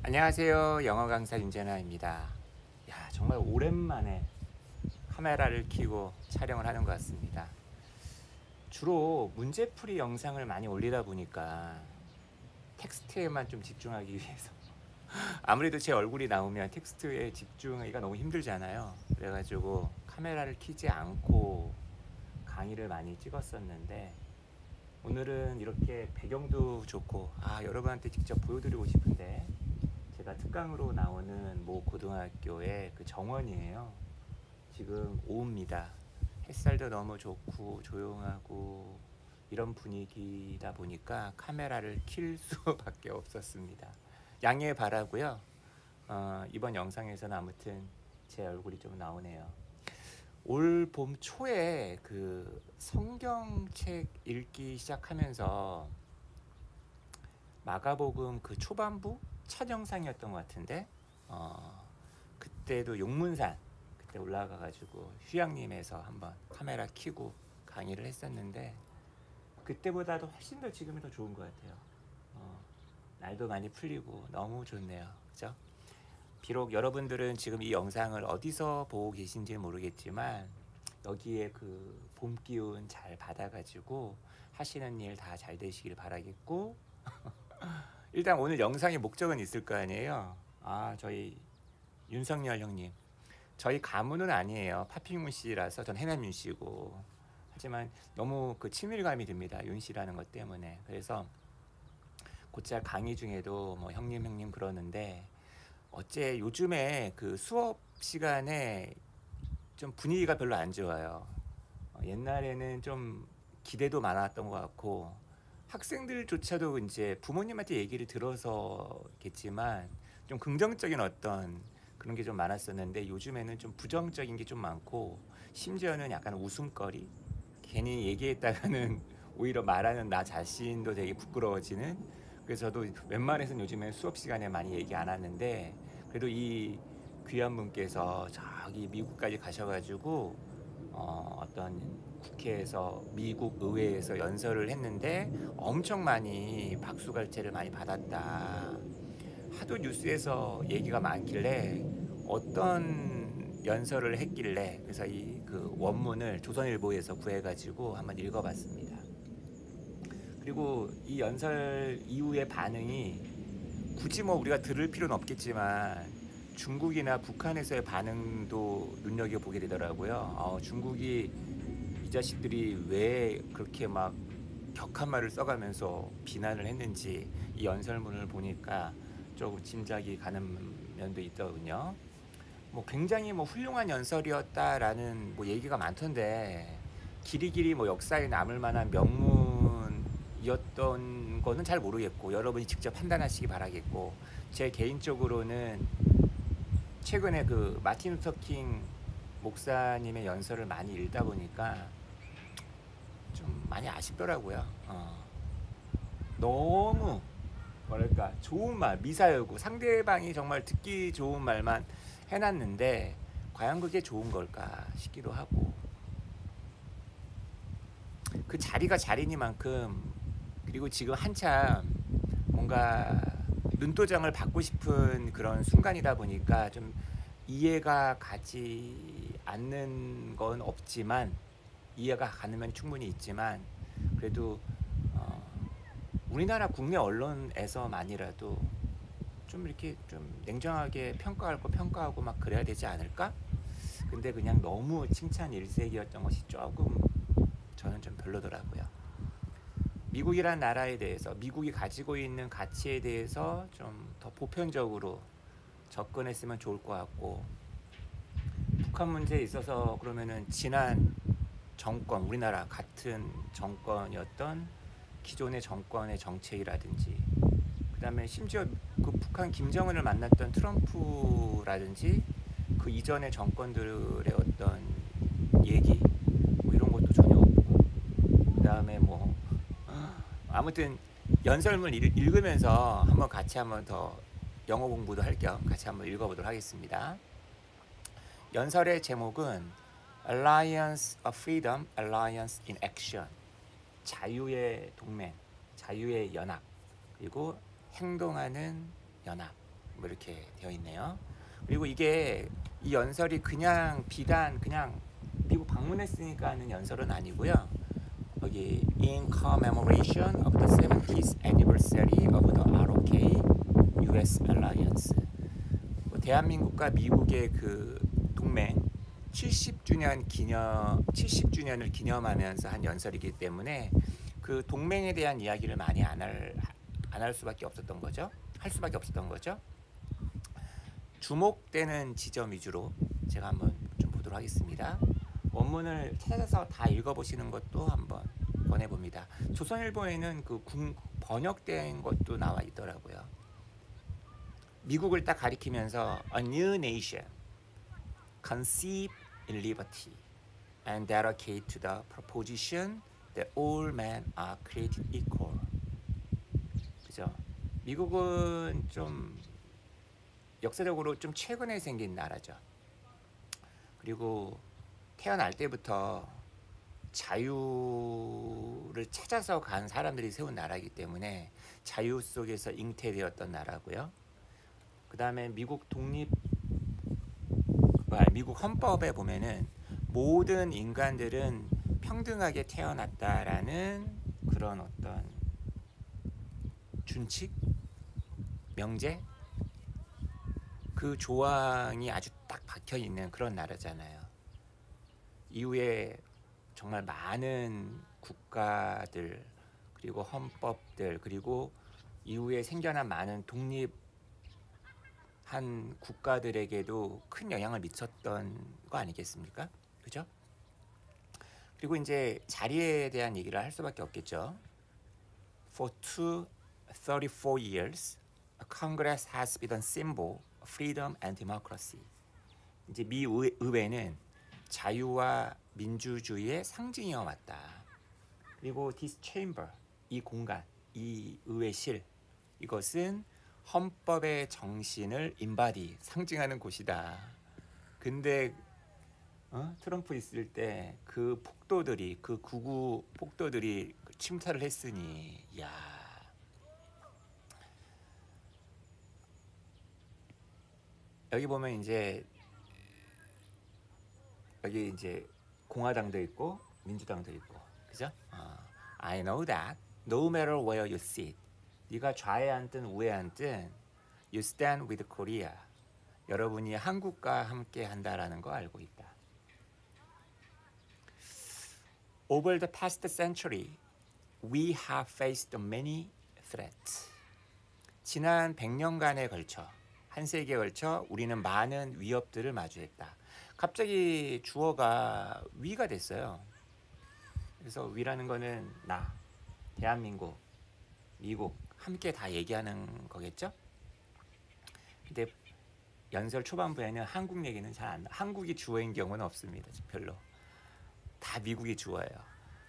안녕하세요. 영어 강사 윤재나입니다. 야, 정말 오랜만에 카메라를 켜고 촬영을 하는 것 같습니다. 주로 문제풀이 영상을 많이 올리다 보니까 텍스트에만 좀 집중하기 위해서 아무래도 제 얼굴이 나오면 텍스트에 집중하기가 너무 힘들잖아요. 그래가지고 카메라를 켜지 않고 강의를 많이 찍었었는데 오늘은 이렇게 배경도 좋고 여러분한테 직접 보여드리고 싶은데 제가 특강으로 나오는 모 고등학교의 그 정원이에요. 지금 오후입니다. 햇살도 너무 좋고 조용하고 이런 분위기다 보니까 카메라를 킬 수밖에 없었습니다. 양해 바라고요. 이번 영상에서는 아무튼 제 얼굴이 좀 나오네요. 올 봄 초에 그 성경책 읽기 시작하면서 마가복음 그 초반부 첫 영상이었던 것 같은데 그때도 용문산 그때 올라가가지고 휴양림에서 한번 카메라 켜고 강의를 했었는데 그때보다도 훨씬 더 지금이 더 좋은 것 같아요. 날도 많이 풀리고 너무 좋네요. 그죠? 비록 여러분들은 지금 이 영상을 어디서 보고 계신지 모르겠지만 여기에 그 봄 기운 잘 받아가지고 하시는 일 다 잘 되시길 바라겠고 일단 오늘 영상의 목적은 있을 거 아니에요. 저희 윤석열 형님, 저희 가문은 아니에요. 파핑윤 씨라서 전 해남윤 씨고, 하지만 너무 그 친밀감이 듭니다. 윤 씨라는 것 때문에. 그래서 곧잘 강의 중에도 뭐 형님 그러는데 어째 요즘에 그 수업 시간에 좀 분위기가 별로 안 좋아요. 옛날에는 좀 기대도 많았던 것 같고 학생들조차도 이제 부모님한테 얘기를 들어서겠지만 좀 긍정적인 어떤 그런 게 좀 많았었는데 요즘에는 좀 부정적인 게 좀 많고 심지어는 약간 웃음거리, 괜히 얘기했다가는 오히려 말하는 나 자신도 되게 부끄러워지는. 그래서 저도 웬만해서는 요즘에 수업 시간에 많이 얘기 안 하는데 그래도 이 귀한 분께서 저기 미국까지 가셔가지고 어떤 국회에서 미국 의회에서 연설을 했는데 엄청 많이 박수갈채를 많이 받았다. 하도 뉴스에서 얘기가 많길래 어떤 연설을 했길래 그래서 이 그 원문을 조선일보에서 구해가지고 한번 읽어봤습니다. 그리고 이 연설 이후의 반응이 굳이 뭐 우리가 들을 필요는 없겠지만 중국이나 북한에서의 반응도 눈여겨보게 되더라고요. 중국이 이 자식들이 왜 그렇게 막 격한 말을 써가면서 비난을 했는지 이 연설문을 보니까 조금 짐작이 가는 면도 있더군요. 뭐 굉장히 뭐 훌륭한 연설이었다라는 뭐 얘기가 많던데 길이길이 뭐 역사에 남을 만한 명문이었던 거는 잘 모르겠고 여러분이 직접 판단하시기 바라겠고 제 개인적으로는 최근에 그 마틴 루터 킹 목사님의 연설을 많이 읽다 보니까 좀 많이 아쉽더라고요. 너무 뭐랄까 좋은 말 미사여구 상대방이 정말 듣기 좋은 말만 해놨는데 과연 그게 좋은 걸까 싶기도 하고 그 자리가 자리니만큼 그리고 지금 한참 뭔가 눈도장을 받고 싶은 그런 순간이다 보니까 좀 이해가 가지 않는 건 없지만 이해가 가는 면 충분히 있지만 그래도 우리나라 국내 언론에서만이라도 좀 이렇게 좀 냉정하게 평가할 거 평가하고 막 그래야 되지 않을까? 근데 그냥 너무 칭찬 일색이었던 것이 조금 저는 좀 별로더라고요. 미국이란 나라에 대해서 미국이 가지고 있는 가치에 대해서 좀 더 보편적으로 접근했으면 좋을 것 같고 북한 문제에 있어서 그러면은 지난 정권 우리나라 같은 정권이었던 기존의 정권의 정책이라든지 그 다음에 심지어 그 북한 김정은을 만났던 트럼프라든지 그 이전의 정권들의 어떤 얘기 뭐 이런 것도 전혀 없고 그 다음에 뭐 아무튼 연설문 읽으면서 한번 같이 한번 더 영어 공부도 할 겸 같이 한번 읽어보도록 하겠습니다. 연설의 제목은 Alliance of Freedom, Alliance in Action. 자유의 동맹, 자유의 연합, 그리고 행동하는 연합. 뭐 이렇게 되어 있네요. 그리고 이게 이 연설이 그냥 비단 그냥 미국 방문했으니까 하는 연설은 아니고요. 여기 in commemoration of the 70th anniversary of the ROK US Alliance. 뭐 대한민국과 미국의 그 동맹 70주년을 기념하면서 한 연설이기 때문에 그 동맹에 대한 이야기를 많이 안 할 수밖에 없었던 거죠. 할 수밖에 없었던 거죠. 주목되는 지점 위주로 제가 한번 좀 보도록 하겠습니다. 원문을 찾아서 다 읽어보시는 것도 한번 권해봅니다. 조선일보에는 그 번역된 것도 나와 있더라고요. 미국을 딱 가리키면서 A new nation conceived in liberty and dedicate to the proposition that all men are created equal. 그죠? 미국은 좀 역사적으로 좀 최근에 생긴 나라죠. 그리고 태어날 때부터 자유를 찾아서 간 사람들이 세운 나라이기 때문에 자유 속에서 잉태되었던 나라고요. 그 다음에 미국 미국 헌법에 보면은 모든 인간들은 평등하게 태어났다라는 그런 어떤 준칙, 명제, 그 조항이 아주 딱 박혀 있는 그런 나라잖아요. 이후에 정말 많은 국가들 그리고 헌법들 그리고 이후에 생겨난 많은 독립한 국가들에게도 큰 영향을 미쳤던 거 아니겠습니까? 그죠? 그리고 이제 자리에 대한 얘기를 할 수밖에 없겠죠. For 34 years, Congress has been a symbol of freedom and democracy. 이제 미 의회는 자유와 민주주의의 상징이어 왔다. 그리고 this chamber, 이 공간, 이 의회실, 이것은 헌법의 정신을 embody, 상징하는 곳이다. 근데 트럼프 있을 때 그 폭도들이, 그 구구 폭도들이 침탈을 했으니, 야. 여기 보면 이제 여기 이제 공화당도 있고 민주당도 있고, 그죠? I know that no matter where you sit, 네가 좌에 앉든 우에 앉든, you stand with Korea. 여러분이 한국과 함께 한다라는 거 알고 있다. Over the past century, we have faced many threats. 지난 100년간에 걸쳐, 한 세기에 걸쳐 우리는 많은 위협들을 마주했다. 갑자기 주어가 위가 됐어요. 그래서 위라는 거는 나, 대한민국, 미국 함께 다 얘기하는 거겠죠? 근데 연설 초반부에는 한국 얘기는 잘 안 나. 한국이 주어인 경우는 없습니다. 별로. 다 미국이 주어예요.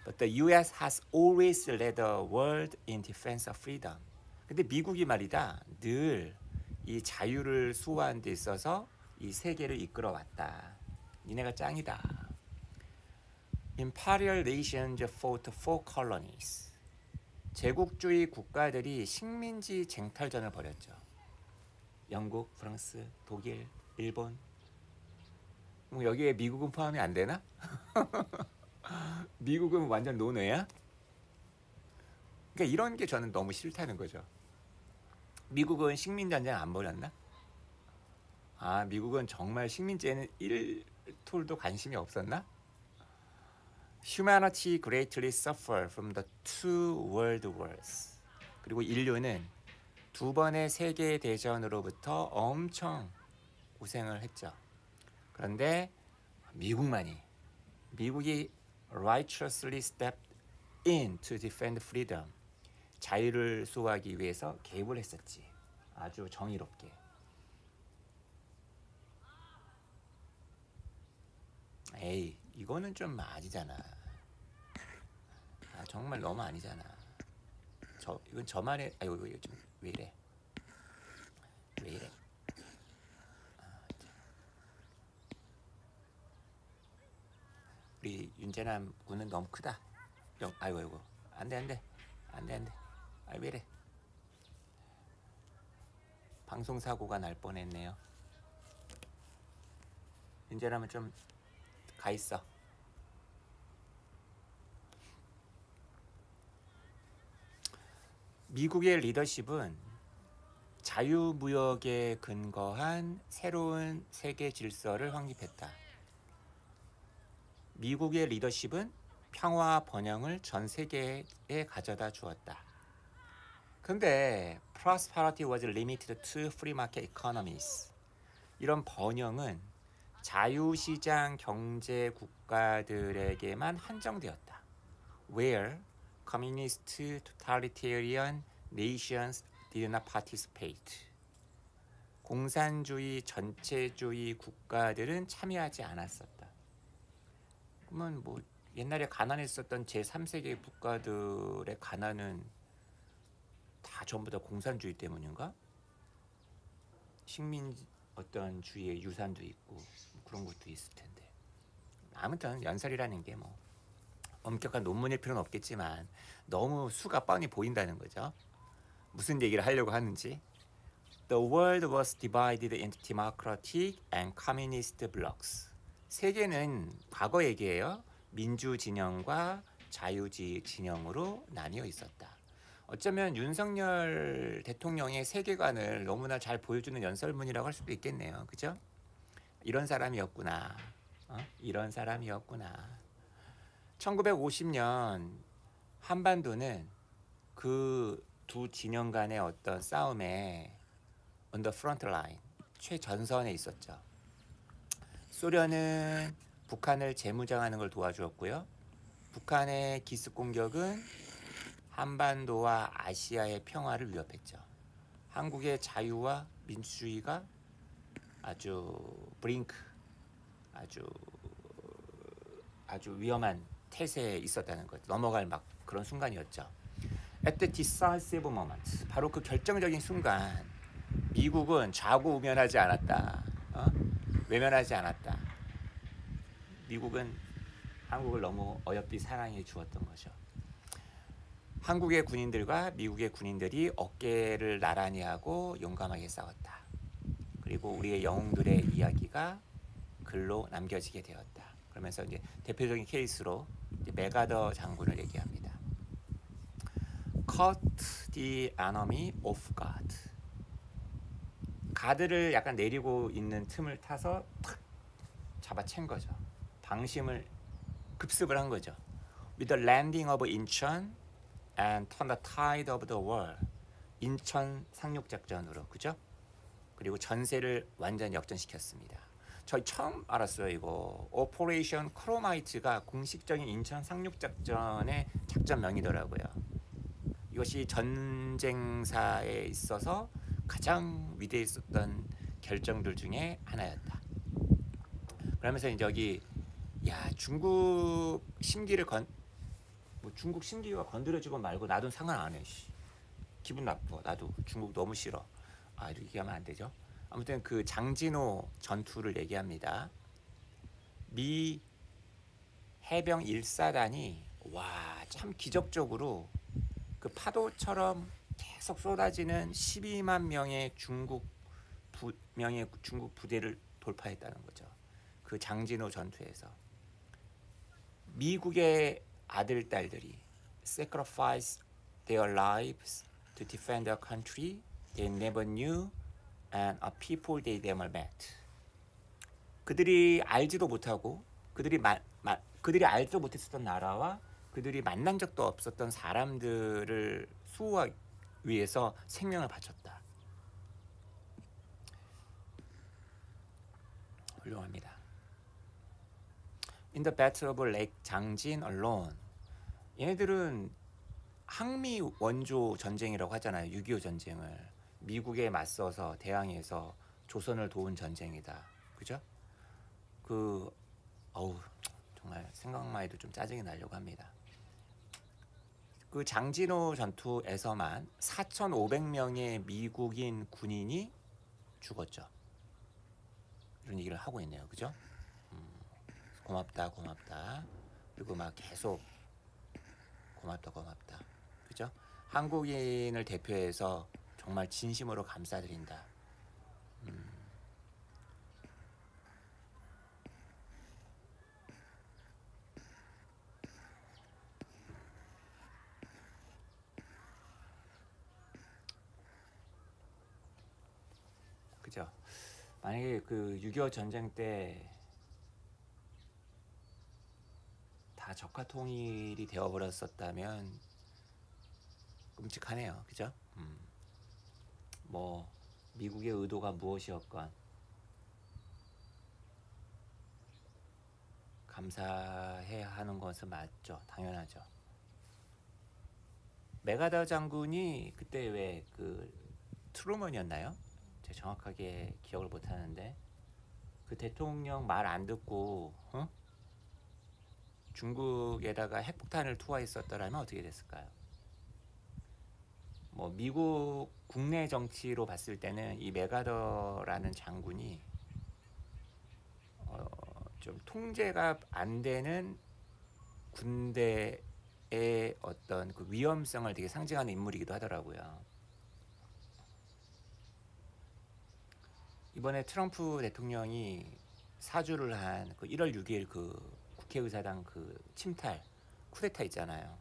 But the U.S. has always led the world in defense of freedom. 근데 미국이 말이다. 늘 이 자유를 수호하는 데 있어서 이 세계를 이끌어 왔다. 니네가 짱이다. Imperial nations fought for colonies. 제국주의 국가들이 식민지 쟁탈전을 벌였죠. 영국, 프랑스, 독일, 일본. 뭐 여기에 미국은 포함이 안 되나? 미국은 완전 논외야? 그러니까 이런 게 저는 너무 싫다는 거죠. 미국은 식민전쟁 안 벌였나? 미국은 정말 식민지에는 1톨도 관심이 없었나? Humanity greatly suffered from the two world wars. 그리고 인류는 두 번의 세계 대전으로부터 엄청 고생을 했죠. 그런데 미국이 righteously stepped in to defend freedom. 자유를 수호하기 위해서 개입을 했었지. 아주 정의롭게. 에이, 이거는 좀 아니잖아. 정말 너무 아니잖아. 이건 저만의, 이거 좀 왜 이래? 왜 이래? 우리 윤재남 군은 너무 크다. 아이고, 안 돼. 왜 이래? 방송사고가 날 뻔했네요. 이제라면 좀 가 있어. 미국의 리더십은 자유무역에 근거한 새로운 세계 질서를 확립했다. 미국의 리더십은 평화와 번영을 전 세계에 가져다 주었다. 근데 prosperity was limited to free market economies. 이런 번영은 자유시장 경제 국가들에게만 한정되었다. Where communist totalitarian nations did not participate. 공산주의 전체주의 국가들은 참여하지 않았었다. 그러면 뭐 옛날에 가난했었던 제3세계 국가들의 가난은 다 전부 다 공산주의 때문인가? 식민 어떤 주의의 유산도 있고 뭐 그런 것도 있을 텐데. 아무튼 연설이라는 게 뭐 엄격한 논문일 필요는 없겠지만 너무 수가 뻔히 보인다는 거죠. 무슨 얘기를 하려고 하는지. The world was divided into democratic and communist blocks. 세계는 과거 얘기예요. 민주 진영과 자유주의 진영으로 나뉘어 있었다. 어쩌면 윤석열 대통령의 세계관을 너무나 잘 보여주는 연설문이라고 할 수도 있겠네요. 그죠? 이런 사람이었구나. 이런 사람이었구나. 1950년 한반도는 그 두 진영 간의 어떤 싸움에 on the front line, 최전선에 있었죠. 소련은 북한을 재무장하는 걸 도와주었고요. 북한의 기습 공격은 한반도와 아시아의 평화를 위협했죠. 한국의 자유와 민주주의가 아주 브링크, 아주 위험한 태세에 있었다는 것, 넘어갈 막 그런 순간이었죠. At the decisive moment, 바로 그 결정적인 순간, 미국은 좌고우면하지 않았다. 외면하지 않았다. 미국은 한국을 너무 어여삐 사랑해 주었던 거죠. 한국의 군인들과 미국의 군인들이 어깨를 나란히 하고 용감하게 싸웠다. 그리고 우리의 영웅들의 이야기가 글로 남겨지게 되었다. 그러면서 이제 대표적인 케이스로 이제 맥아더 장군을 얘기합니다. Caught the enemy off guard. 가드를 약간 내리고 있는 틈을 타서 탁 잡아챈 거죠. 방심을 급습을 한 거죠. With the landing of Incheon and turn the tide of the war. 인천 상륙 작전으로, 그죠? 그리고 전세를 완전 역전시켰습니다. 저희 처음 알았어요, 이거. 오퍼레이션 크로마이트가 공식적인 인천 상륙 작전의 작전명이더라고요. 이것이 전쟁사에 있어서 가장 위대했었던 결정들 중에 하나였다. 그러면서 이제 여기 중국 심기를 중국 심기가 건드려지고 말고 나도 상관 안 해. 기분 나빠. 나도 중국 너무 싫어. 이렇게 얘기하면 안 되죠. 아무튼 그 장진호 전투를 얘기합니다. 미 해병 1사단이 참 기적적으로 그 파도처럼 계속 쏟아지는 12만 명의 중국 부대를 돌파했다는 거죠. 그 장진호 전투에서 미국의 아들 딸들이 sacrifice their lives to defend their country they never knew and a people they never met. 그들이 알지도 못하고 그들이 알지도 못했었던 나라와 그들이 만난 적도 없었던 사람들을 수호하기 위해서 생명을 바쳤다. 훌륭합니다. In the Battle of Lake 장진 alone. 얘네들은 항미 원조 전쟁이라고 하잖아요. 6.25 전쟁을. 미국에 맞서서 대항해서 조선을 도운 전쟁이다. 그죠? 정말 생각만 해도 좀 짜증이 나려고 합니다. 그 장진호 전투에서만 4,500명의 미국인 군인이 죽었죠. 이런 얘기를 하고 있네요. 그죠? 고맙다. 그리고 막 계속 고맙다. 그죠? 한국인을 대표해서 정말 진심으로 감사드린다. 그죠? 만약에 그 6.25 전쟁 때 다 적화 통일이 되어버렸었다면 끔찍하네요. 그죠? 뭐 미국의 의도가 무엇이었건 감사해야 하는 것은 맞죠. 당연하죠. 메가더 장군이 그때 왜 그 트루먼이었나요? 제가 정확하게 기억을 못하는데 그 대통령 말 안 듣고 중국에다가 핵폭탄을 투하했었더라면 어떻게 됐을까요? 뭐 미국 국내 정치로 봤을 때는 이 메가더라는 장군이 좀 통제가 안 되는 군대의 어떤 그 위험성을 되게 상징하는 인물이기도 하더라고요. 이번에 트럼프 대통령이 사주를 한 그 1월 6일 그 국회의사당 그 침탈 쿠데타 있잖아요.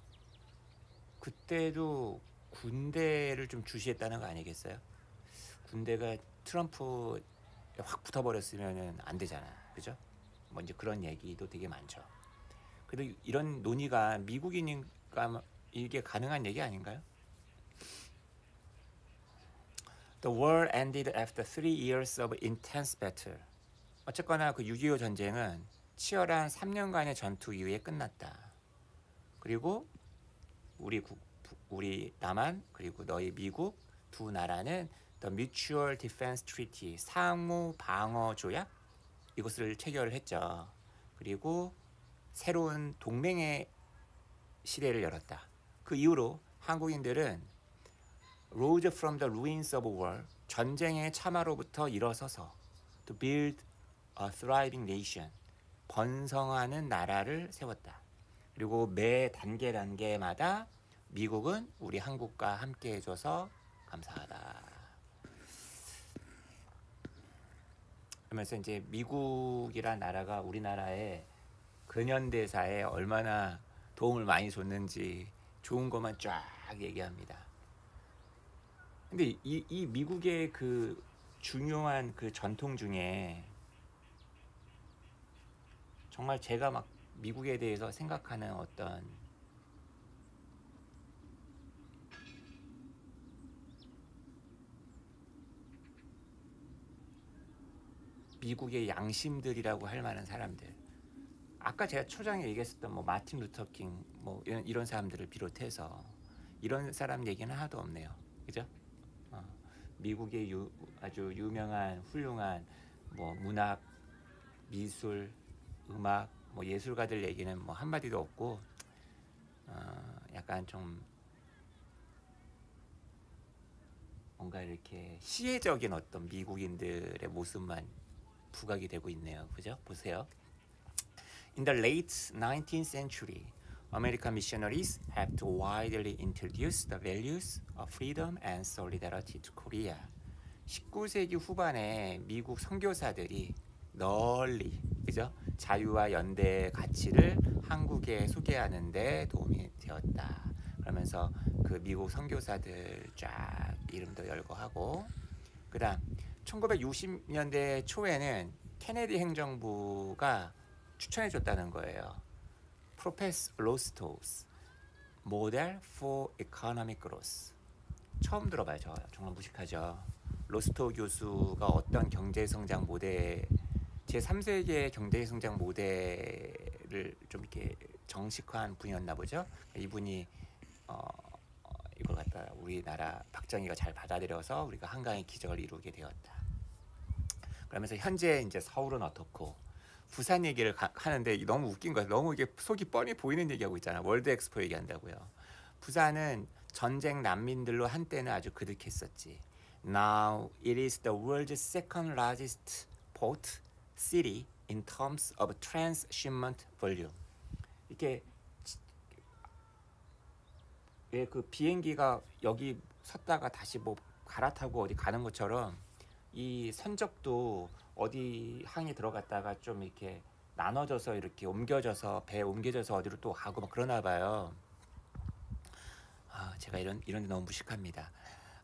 그때도 군대를 좀 주시했다는 거 아니겠어요? 군대가 트럼프에 확 붙어버렸으면 안 되잖아, 그죠? 뭐 이제 그런 얘기도 되게 많죠. 그래도 이런 논의가 미국이니까 이게 가능한 얘기 아닌가요? The war ended after 3 years of intense battle. 어쨌거나 그 6.25 전쟁은 치열한 3년간의 전투 이후에 끝났다. 그리고 우리 남한 그리고 너희 미국 두 나라는 The Mutual Defense Treaty 상호 방어 조약 이것을 체결을 했죠. 그리고 새로운 동맹의 시대를 열었다. 그 이후로 한국인들은 Rose from the ruins of war 전쟁의 참화로부터 일어서서 To build a thriving nation 번성하는 나라를 세웠다. 그리고 매 단계마다 미국은 우리 한국과 함께 해줘서 감사하다. 그러면서 이제 미국이란 나라가 우리나라의 근현대사에 얼마나 도움을 많이 줬는지 좋은 것만 쫙 얘기합니다. 근데 이 미국의 그 중요한 그 전통 중에 정말 제가 막 미국에 대해서 생각하는 어떤 미국의 양심들이라고 할 만한 사람들, 아까 제가 초장에 얘기했었던 뭐 마틴 루터 킹 뭐 이런 사람들을 비롯해서 이런 사람 얘기는 하나도 없네요. 그죠? 미국의 아주 유명한 훌륭한 뭐 문학, 미술, 음악, 뭐 예술가들 얘기는 뭐 한마디도 없고 약간 좀 뭔가 이렇게 시혜적인 어떤 미국인들의 모습만 부각이 되고 있네요. 그죠? 보세요. In the late 19th century, American missionaries helped widely introduce the values of freedom and solidarity to Korea. 19세기 후반에 미국 선교사들이 널리 그죠? 자유와 연대의 가치를 한국에 소개하는 데 도움이 되었다. 그러면서 그 미국 선교사들 쫙 이름도 열거하고 그다음 1960년대 초에는 케네디 행정부가 추천해 줬다는 거예요. Professor Rostov's Model for Economic Growth. 처음 들어봐요. 저 정말 무식하죠. 로스토 교수가 어떤 경제성장 모델 제3세계 경제성장 모델을 좀 이렇게 정식화한 분이었나 보죠. 이분이 이걸 갖다 우리나라 박정희가 잘 받아들여서 우리가 한강의 기적을 이루게 되었다. 그러면서 현재 이제 서울은 어떻고 부산 얘기를 하는데 너무 웃긴 거야. 너무 이게 속이 뻔히 보이는 얘기하고 있잖아. 월드 엑스포 얘기한다고요. 부산은 전쟁 난민들로 한때는 아주 그득했었지. Now it is the world's second largest port city in terms of transshipment volume. 이렇게 왜 그 비행기가 여기 섰다가 다시 뭐 갈아타고 어디 가는 것처럼 이 선적도 어디 항에 들어갔다가 좀 이렇게 나눠져서 이렇게 옮겨져서 배 옮겨져서 어디로 또 가고 막 그러나 봐요. 제가 이런 데 너무 무식합니다.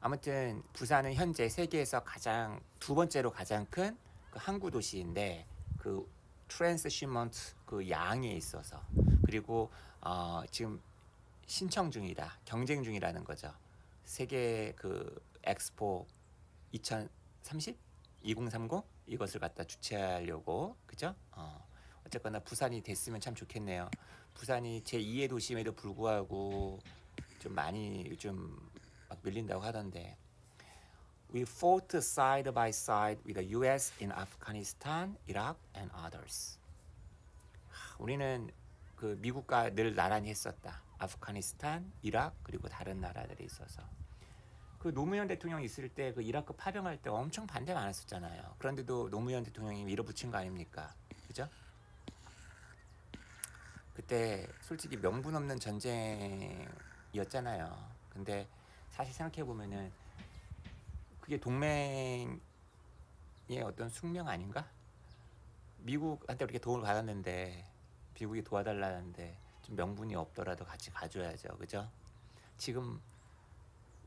아무튼 부산은 현재 세계에서 가장 두 번째로 가장 큰 그 항구 도시인데 그 트랜스시먼트 그 양에 있어서 그리고 지금 신청 중이다, 경쟁 중이라는 거죠. 세계 그 엑스포 2030, 2030 이것을 갖다 주최하려고 그죠? 어쨌거나 부산이 됐으면 참 좋겠네요. 부산이 제2의 도시임에도 불구하고 좀 많이 요즘 막 밀린다고 하던데. We fought side by side with the U.S. in Afghanistan, Iraq, and others. 우리는 그 미국과 늘 나란히 했었다. 아프가니스탄, 이라크 그리고 다른 나라들이 있어서. 그 노무현 대통령 있을 때 그 이라크 파병할 때 엄청 반대 많았었잖아요. 그런데도 노무현 대통령이 밀어붙인 거 아닙니까? 그죠? 그때 솔직히 명분 없는 전쟁이었잖아요. 근데 사실 생각해 보면은 그게 동맹의 어떤 숙명 아닌가? 미국한테 그렇게 도움을 받았는데 미국이 도와달라는데 좀 명분이 없더라도 같이 가줘야죠. 그죠? 지금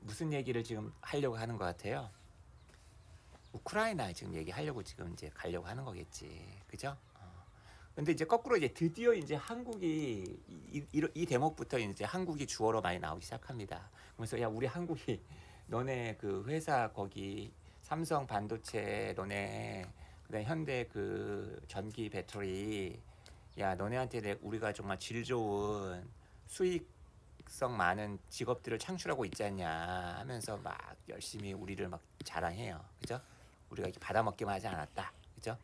무슨 얘기를 지금 하려고 하는 것 같아요? 우크라이나 지금 얘기하려고 지금 이제 가려고 하는 거겠지. 그죠? 근데 이제 거꾸로 이제 드디어 이제 한국이 이 대목부터 이제 한국이 주어로 많이 나오기 시작합니다. 그래서 야, 우리 한국이 너네 그 회사 거기 삼성 반도체 너네 그다음 현대 그 전기 배터리 야 너네한테 우리가 정말 질 좋은 수익성 많은 직업들을 창출하고 있지 않냐 하면서 막 열심히 우리를 막 자랑해요. 그죠? 우리가 이렇게 받아먹기만 하지 않았다. 그죠?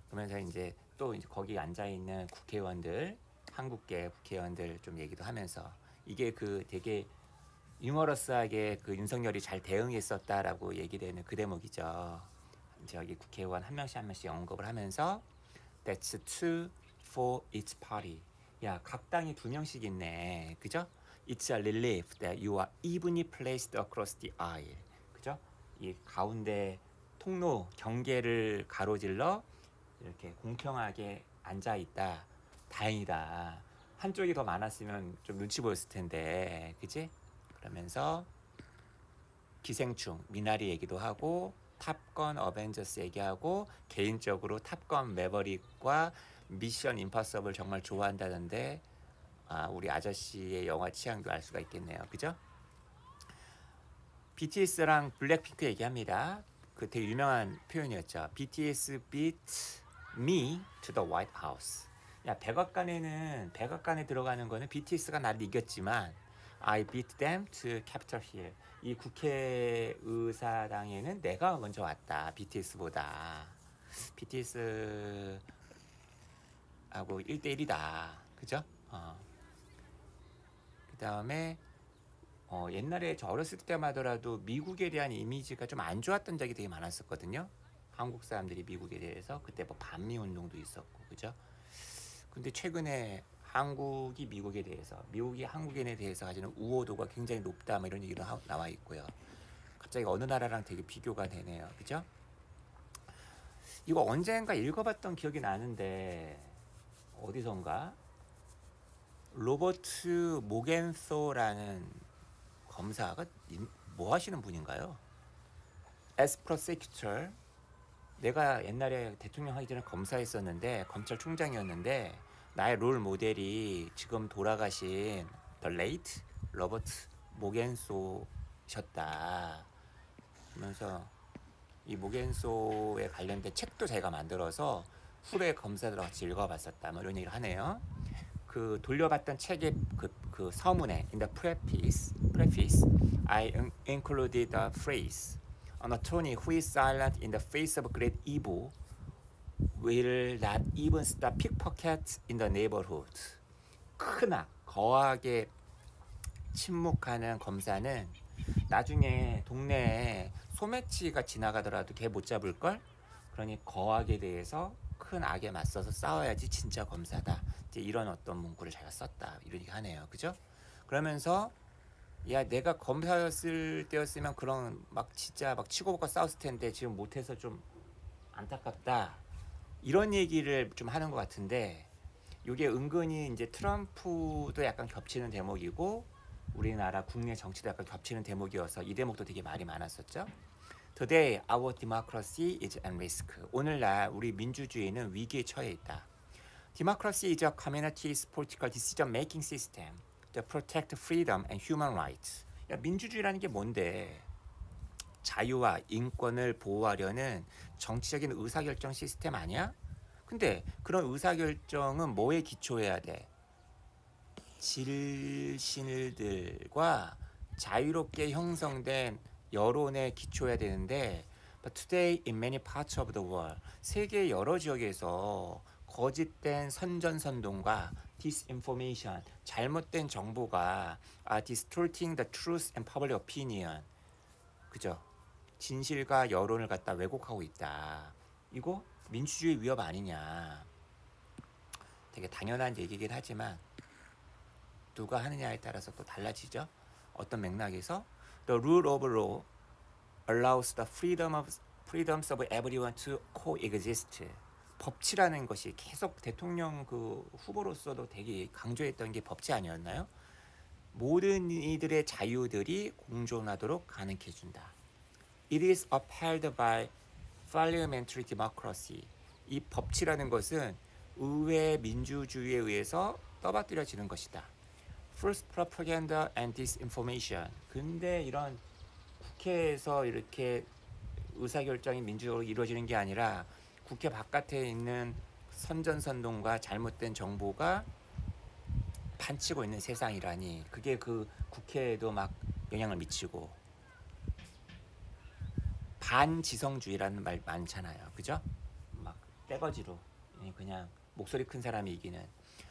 그러면서 이제 또 이제 거기 앉아 있는 국회의원들, 한국계 국회의원들 좀 얘기도 하면서 이게 그 되게 유머러스하게 그 윤석열이 잘 대응했었다라고 얘기되는 그 대목이죠. 저기 국회의원 한 명씩 한 명씩 언급을 하면서 That's two for each party. 야, 각 당이 두 명씩 있네. 그죠? It's a relief that you are evenly placed across the aisle. 그죠? 이 가운데 통로 경계를 가로질러 이렇게 공평하게 앉아 있다. 다행이다. 한쪽이 더 많았으면 좀 눈치 보였을 텐데, 그지? 그러면서 기생충 미나리 얘기도 하고 탑건 어벤져스 얘기하고 개인적으로 탑건 매버릭과 미션 임파서블 정말 좋아한다는데 우리 아저씨의 영화 취향도 알 수가 있겠네요. 그죠? BTS랑 블랙핑크 얘기합니다. 그 되게 유명한 표현이었죠. BTS beat me to the White House. 야, 백악관에 들어가는 거는 BTS가 나를 이겼지만 I beat them to Capitol Hill. 이 국회의사당에는 내가 먼저 왔다. BTS보다. BTS하고 1대1이다. 그죠? 그 다음에 옛날에 저 어렸을 때만 하더라도 미국에 대한 이미지가 좀 안 좋았던 적이 되게 많았었거든요. 한국 사람들이 미국에 대해서 그때 뭐 반미 운동도 있었고, 그죠? 근데 최근에 한국이 미국에 대해서, 미국이 한국인에 대해서 가지는 우호도가 굉장히 높다, 뭐 이런 얘기도 나와 있고요. 갑자기 어느 나라랑 되게 비교가 되네요, 그죠? 이거 언젠가 읽어봤던 기억이 나는데 어디선가 로버트 모겐소라는 검사가 뭐 하시는 분인가요? As prosecutor, 내가 옛날에 대통령 하기 전에 검사했었는데 검찰총장이었는데 나의 롤 모델이 지금 돌아가신 The late 로버트 모겐소셨다. 그러면서 이 모겐소에 관련된 책도 제가 만들어서 후배 검사들과 같이 읽어봤었다. 뭐 이런 얘기를 하네요. 그 돌려봤던 책의 그 서문에 in the preface I included the phrase an attorney who is silent in the face of great evil will not even stop pickpockets in the neighborhood. 큰 악, 거하게 침묵하는 검사는 나중에 동네에 소매치가 지나가더라도 걔 못 잡을걸? 그러니 거악에 대해서 큰 악에 맞서서 싸워야지 진짜 검사다. 이제 이런 어떤 문구를 자기가 썼다. 이런 얘기 하네요. 그죠? 그러면서 야, 내가 검사였을 때였으면 그런 막 진짜 막 치고 받고 싸웠을 텐데 지금 못해서 좀 안타깝다. 이런 얘기를 좀 하는 것 같은데 이게 은근히 이제 트럼프도 약간 겹치는 대목이고 우리나라 국내 정치도 약간 겹치는 대목이어서 이 대목도 되게 말이 많았었죠. Today, our democracy is at risk. 오늘날 우리 민주주의는 위기에 처해 있다. Democracy is a community's political decision-making system to protect freedom and human rights. 야, 민주주의라는 게 뭔데? 자유와 인권을 보호하려는 정치적인 의사결정 시스템 아니야? 근데 그런 의사결정은 뭐에 기초해야 돼? 질신들과 자유롭게 형성된 여론에 기초해야 되는데 But today in many parts of the world 세계 여러 지역에서 거짓된 선전선동과 disinformation 잘못된 정보가 distorting the truth and public opinion 그죠? 진실과 여론을 갖다 왜곡하고 있다. 이거 민주주의 위협 아니냐. 되게 당연한 얘기긴 하지만 누가 하느냐에 따라서 또 달라지죠. 어떤 맥락에서 The rule of law allows the freedoms of everyone to coexist. 법치라는 것이 계속 대통령 그 후보로서도 되게 강조했던 게 법치 아니었나요? 모든 이들의 자유들이 공존하도록 가능케 해준다. It is upheld by parliamentary democracy. 이 법치라는 것은 의회 민주주의에 의해서 떠받들여지는 것이다. False propaganda and disinformation. 근데 이런 국회에서 이렇게 의사결정이 민주적으로 이루어지는 게 아니라 국회 바깥에 있는 선전선동과 잘못된 정보가 판치고 있는 세상이라니 그게 그 국회에도 막 영향을 미치고 반지성주의라는 말 많잖아요. 그죠? 막 떼거지로 그냥 목소리 큰 사람이 이기는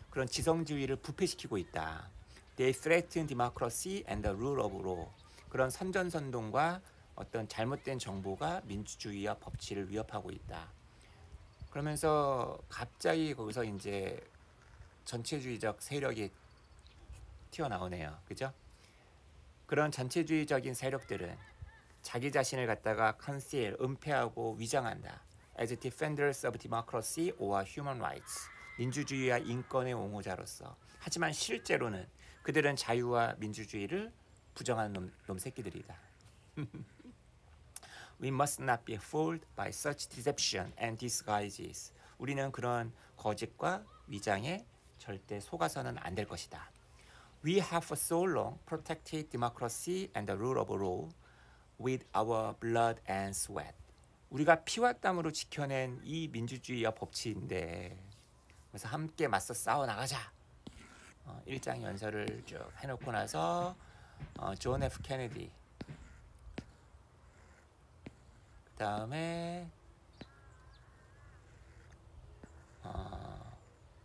그런 지성주의를 부패시키고 있다. They threaten democracy and the rule of law. 그런 선전선동과 어떤 잘못된 정보가 민주주의와 법치를 위협하고 있다. 그러면서 갑자기 거기서 이제 전체주의적 세력이 튀어나오네요. 그죠? 그런 전체주의적인 세력들은 자기 자신을 갖다가 conceal, 은폐하고 위장한다. As defenders of democracy or human rights. 민주주의와 인권의 옹호자로서. 하지만 실제로는 그들은 자유와 민주주의를 부정하는 놈 새끼들이다. We must not be fooled by such deception and disguises. 우리는 그런 거짓과 위장에 절대 속아서는 안 될 것이다. We have for so long protected democracy and the rule of law with our blood and sweat. 우리가 피와 땀으로 지켜낸 이 민주주의와 법치인데 그래서 함께 맞서 싸워 나가자. 일장 연설을 쭉 해놓고 나서 존 F 케네디 그 다음에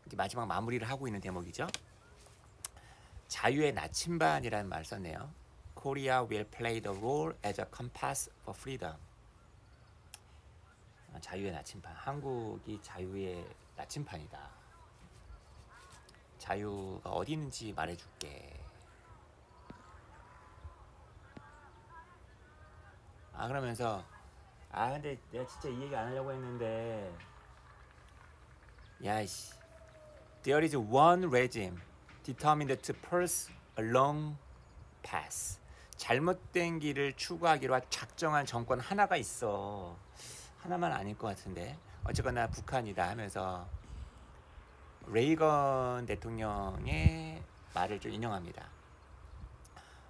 이제 마지막 마무리를 하고 있는 대목이죠. 자유의 나침반이라는 말 썼네요. Korea will play the role as a compass for freedom. 자유의 나침반. 한국이 자유의 나침반이다. 자유가 어디 있는지 말해줄게. 그러면서 근데 내가 진짜 이 얘기 안 하려고 했는데 야이씨 There is one regime determined to pursue a long path. 잘못된 길을 추구하기로 작정한 정권 하나가 있어. 하나만 아닐 것 같은데 어쨌거나 북한이다 하면서 레이건 대통령의 말을 좀 인용합니다.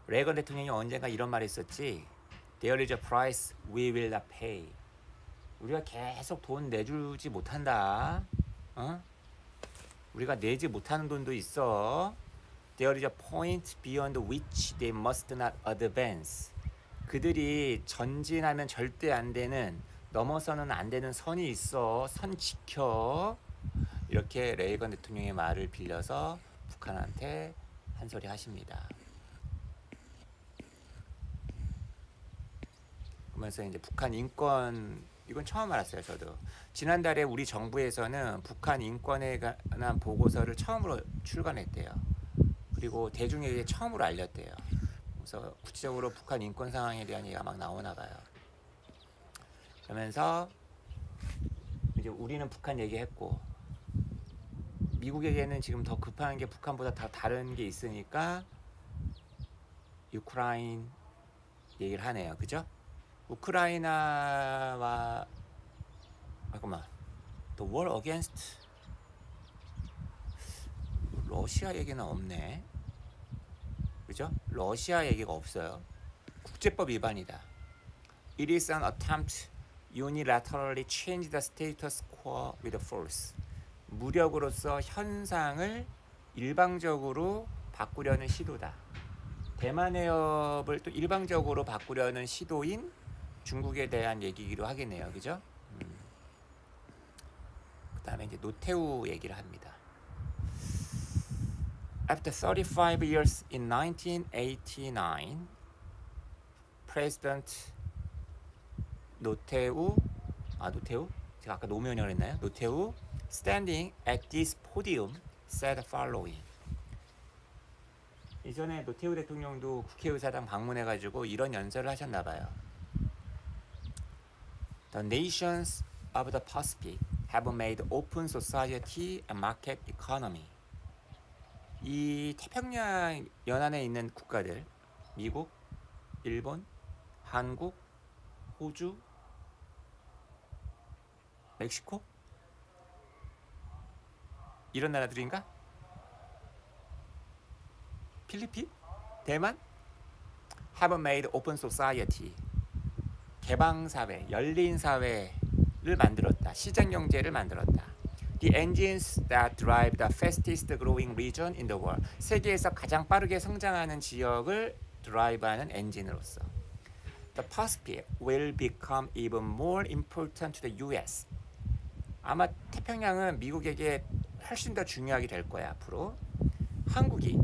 레이건 대통령이 언젠가 이런 말을 했었지. There is a price we will not pay. 우리가 계속 돈 내주지 못한다. 우리가 내지 못하는 돈도 있어. There is a point beyond which they must not advance. 그들이 전진하면 절대 안 되는 넘어서는 안 되는 선이 있어. 선 지켜. 이렇게 레이건 대통령의 말을 빌려서 북한한테 한 소리 하십니다. 그러면서 이제 북한 인권 이건 처음 알았어요. 저도 지난달에 우리 정부에서는 북한 인권에 관한 보고서를 처음으로 출간했대요. 그리고 대중에게 처음으로 알렸대요. 그래서 구체적으로 북한 인권 상황에 대한 얘기가 막 나오나 봐요. 그러면서 이제 우리는 북한 얘기했고 미국에게는 지금 더 급한 게 북한보다 다 다른 게 있으니까 우크라이나 얘기를 하네요. 그죠? 우크라이나와 잠깐만. The war against 러시아 얘기는 없네. 그죠? 러시아 얘기가 없어요. 국제법 위반이다. It is an attempt unilaterally change the status quo with force. 무력으로서 현상을 일방적으로 바꾸려는 시도다. 대만 해협을 또 일방적으로 바꾸려는 시도인 중국에 대한 얘기기도 하겠네요. 그죠? 그 다음에 이제 노태우 얘기를 합니다. After 35 years in 1989, President 노태우 제가 아까 노무현이라고 했나요? 노태우 standing at this podium said the following. 이전에 노태우 대통령도 국회의사당 방문해가지고 이런 연설을 하셨나봐요. The nations of the Pacific have made open society and market economy. 이 태평양 연안에 있는 국가들, 미국, 일본, 한국, 호주, 멕시코? 이런 나라들인가? 필리핀? 대만? Have made open society. 개방사회, 열린사회를 만들었다. 시장경제를 만들었다. The engines that drive the fastest growing region in the world. 세계에서 가장 빠르게 성장하는 지역을 드라이브하는 엔진으로서. The Pacific will become even more important to the U.S. 아마 태평양은 미국에게 훨씬 더 중요하게 될 거야 앞으로. 한국이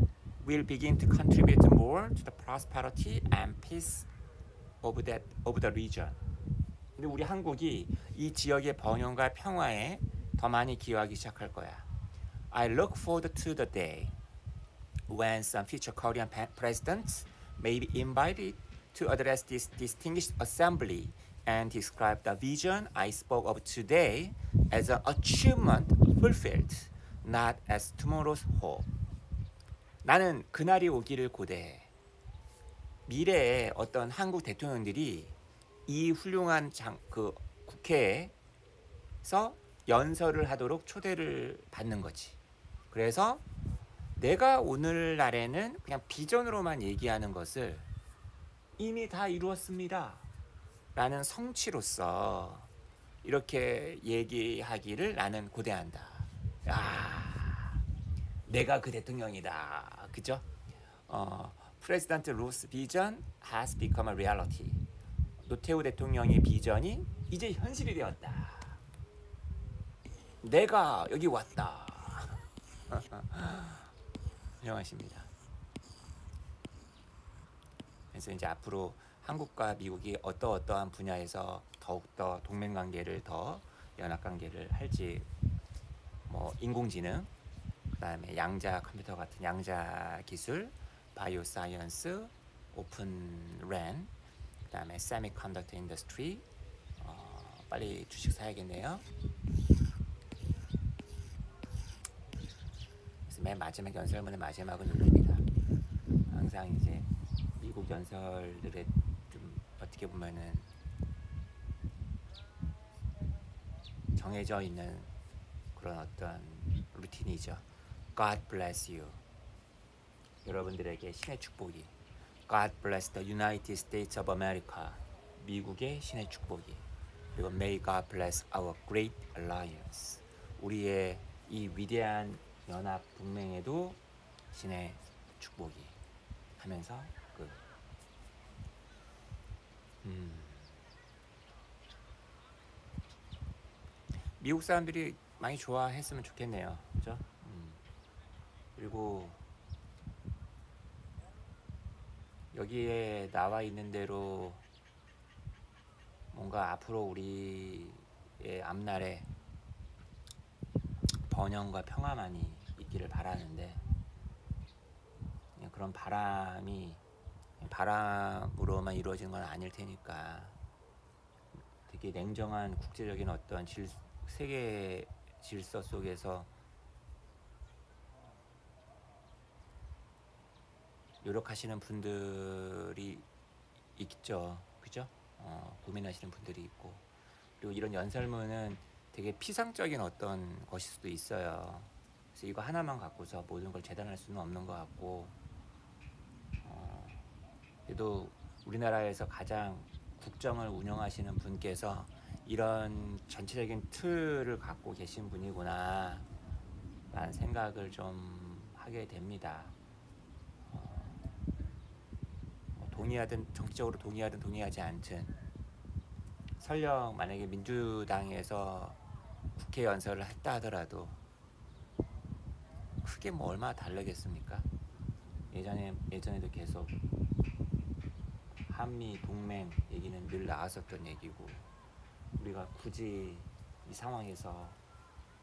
will begin to contribute more to the prosperity and peace of the region. 근데 우리 한국이 이 지역의 번영과 평화에 더 많이 기여하기 시작할 거야. I look forward to the day when some future Korean presidents may be invited to address this distinguished assembly and describe the vision I spoke of today as an achievement fulfilled, not as tomorrow's hope. 나는 그날이 오기를 고대해. 미래에 어떤 한국 대통령들이 이 훌륭한 국회에서 연설을 하도록 초대를 받는 거지. 그래서 내가 오늘날에는 그냥 비전으로만 얘기하는 것을 이미 다 이루었습니다 라는 성취로서 이렇게 얘기하기를 나는 고대한다. 야, 내가 그 대통령이다. 그죠? President Ro's vision has become a reality. 노태우 대통령의 비전이 이제 현실이 되었다. 내가 여기 왔다. 훌륭하십니다. 그래서 이제 앞으로 한국과 미국이 어떠한 분야에서 더욱더 동맹관계를 더 연합관계를 할지, 뭐 인공지능, 그다음에 양자 컴퓨터 같은 양자 기술, 바이오 사이언스, 오픈 랜, 그다음에 세미컨덕터 인더스트리. 빨리 주식 사야겠네요. 그래서 맨 마지막 연설문의 마지막은 이겁니다. 항상 이제 미국 연설들의 좀 어떻게 보면은 정해져 있는 그런 어떤 루틴이죠. God bless you. 여러분들에게 신의 축복이. God bless the United States of America. 미국의 신의 축복이. 그리고 May God bless our great alliance. 우리의 이 위대한 연합 동맹에도 신의 축복이 하면서 미국 사람들이 많이 좋아했으면 좋겠네요. 그죠? 그리고 여기에 나와 있는 대로 뭔가 앞으로 우리의 앞날에 번영과 평화만이 있기를 바라는데, 그런 바람이 바람으로만 이루어지는 건 아닐 테니까 되게 냉정한 국제적인 어떤 세계 질서 속에서 노력하시는 분들이 있죠, 그죠? 고민하시는 분들이 있고, 그리고 이런 연설문은 되게 피상적인 어떤 것일 수도 있어요. 그래서 이거 하나만 갖고서 모든 걸 재단할 수는 없는 것 같고, 그래도 우리나라에서 가장 국정을 운영하시는 분께서 이런 전체적인 틀을 갖고 계신 분이구나 라는 생각을 좀 하게 됩니다. 동의하든 정치적으로 동의하든 동의하지 않든, 설령 만약에 민주당에서 국회 연설을 했다 하더라도 크게 뭐 얼마나 다르겠습니까? 예전에도 계속 한미 동맹 얘기는 늘 나왔었던 얘기고, 우리가 굳이 이 상황에서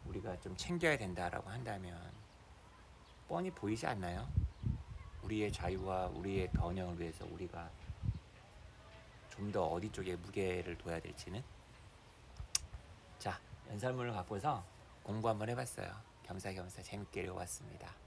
우리가 좀 챙겨야 된다라고 한다면 뻔히 보이지 않나요? 우리의 자유와 우리의 번영을 위해서 우리가 좀 더 어디 쪽에 무게를 둬야 될지는. 자, 연설문을 갖고서 공부 한번 해봤어요. 겸사겸사 재밌게 읽어봤습니다.